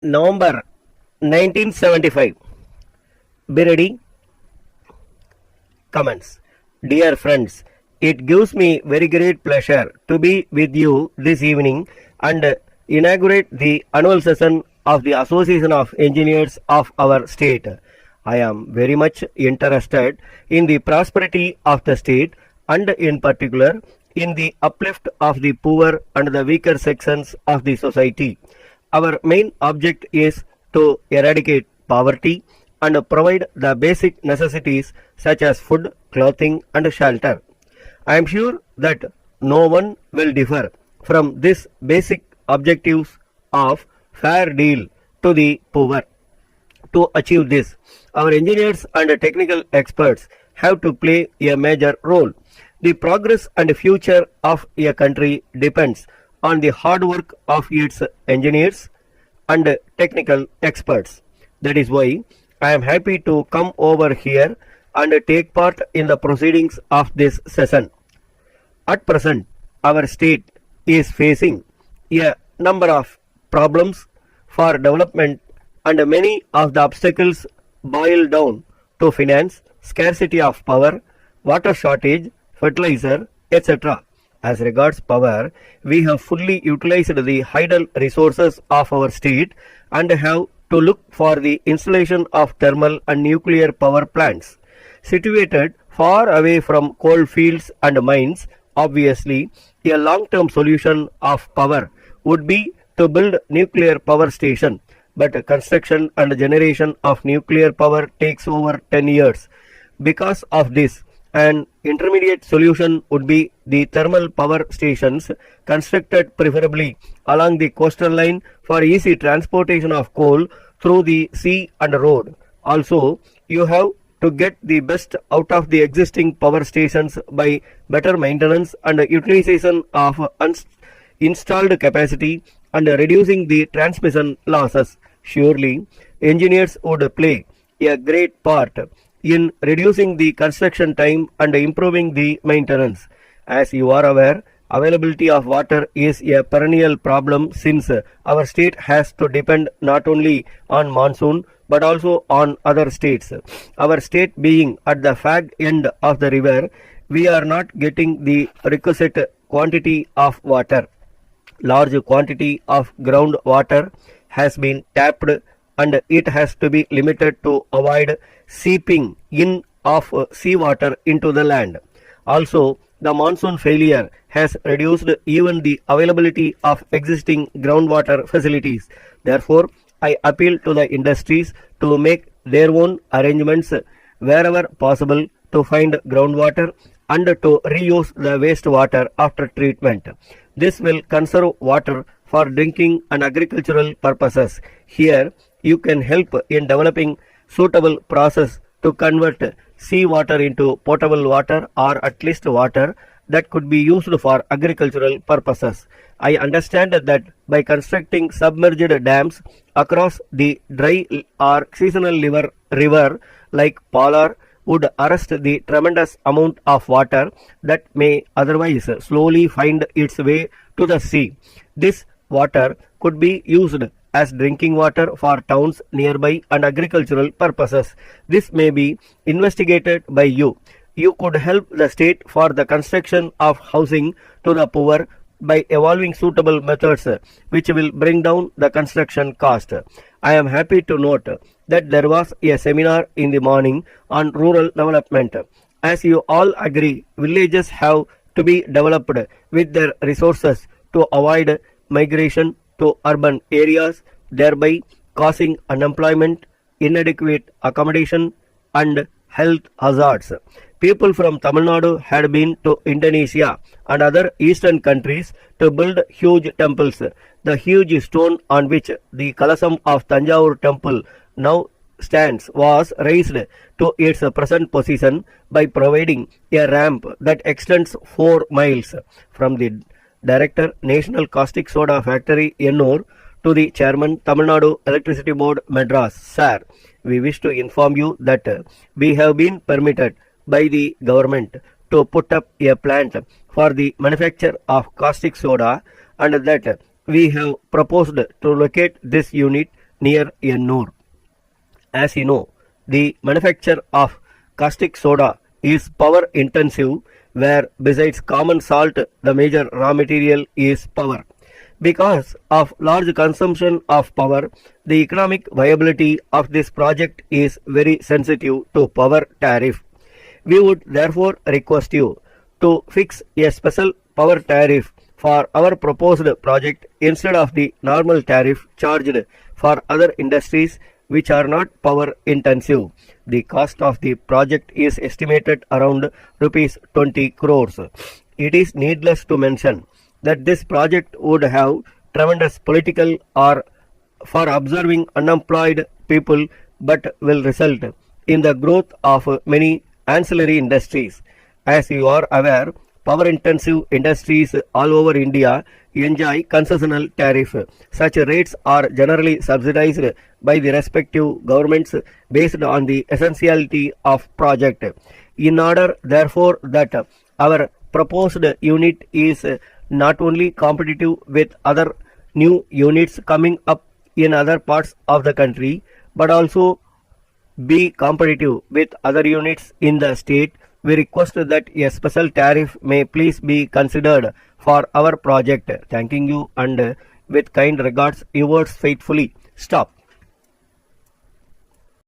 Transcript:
November 1975. Be ready. Comments. Dear friends, it gives me very great pleasure to be with you this evening and inaugurate the annual session of the Association of Engineers of our state. I am very much interested in the prosperity of the state and in particular in the uplift of the poor and the weaker sections of the society. Our main object is to eradicate poverty and provide the basic necessities such as food, clothing and shelter. I am sure that no one will differ from these basic objectives of fair deal to the poor. To achieve this, our engineers and technical experts have to play a major role. The progress and future of a country depends on the hard work of its engineers and technical experts. That is why I am happy to come over here and take part in the proceedings of this session. At present, our state is facing a number of problems for development and many of the obstacles boil down to finance, scarcity of power, water shortage, fertilizer, etc. As regards power, we have fully utilized the hydel resources of our state and have to look for the installation of thermal and nuclear power plants. Situated far away from coal fields and mines, obviously, a long-term solution of power would be to build nuclear power station, but construction and generation of nuclear power takes over 10 years. Because of this, an intermediate solution would be the thermal power stations constructed preferably along the coastal line for easy transportation of coal through the sea and road. Also, you have to get the best out of the existing power stations by better maintenance and utilization of installed capacity and reducing the transmission losses. Surely, engineers would play a great part in reducing the construction time and improving the maintenance. As you are aware, availability of water is a perennial problem since our state has to depend not only on monsoon but also on other states. Our state being at the fag end of the river, we are not getting the requisite quantity of water. Large quantity of groundwater has been tapped and it has to be limited to avoid seeping in of seawater into the land. Also, the monsoon failure has reduced even the availability of existing groundwater facilities. Therefore, I appeal to the industries to make their own arrangements wherever possible to find groundwater and to reuse the wastewater after treatment. This will conserve water for drinking and agricultural purposes. Here, you can help in developing suitable process to convert seawater into potable water or at least water that could be used for agricultural purposes. I understand that by constructing submerged dams across the dry or seasonal river like Polar would arrest the tremendous amount of water that may otherwise slowly find its way to the sea. This water could be used as drinking water for towns nearby and agricultural purposes. This may be investigated by you. You could help the state for the construction of housing to the poor by evolving suitable methods which will bring down the construction cost. I am happy to note that there was a seminar in the morning on rural development. As you all agree, villages have to be developed with their resources to avoid migration to urban areas, thereby causing unemployment, inadequate accommodation and health hazards. People from Tamil Nadu had been to Indonesia and other eastern countries to build huge temples. The huge stone on which the Kalasam of Tanjavur temple now stands was raised to its present position by providing a ramp that extends 4 miles from the Director, National Caustic Soda Factory, Ennur, to the Chairman, Tamil Nadu Electricity Board, Madras. Sir, we wish to inform you that we have been permitted by the government to put up a plant for the manufacture of caustic soda and that we have proposed to locate this unit near Ennur. As you know, the manufacture of caustic soda is power intensive, where besides common salt, the major raw material is power. Because of large consumption of power, the economic viability of this project is very sensitive to power tariff. We would therefore request you to fix a special power tariff for our proposed project instead of the normal tariff charged for other industries which are not power intensive. The cost of the project is estimated around rupees 20 crores. It is needless to mention that this project would have tremendous political or for observing unemployed people, but will result in the growth of many ancillary industries. As you are aware, power intensive industries all over India enjoy concessional tariff. Such rates are generally subsidized by the respective governments based on the essentiality of project. In order, therefore, that our proposed unit is not only competitive with other new units coming up in other parts of the country, but also be competitive with other units in the state, we request that a special tariff may please be considered for our project. Thanking you and with kind regards, yours faithfully. Stop.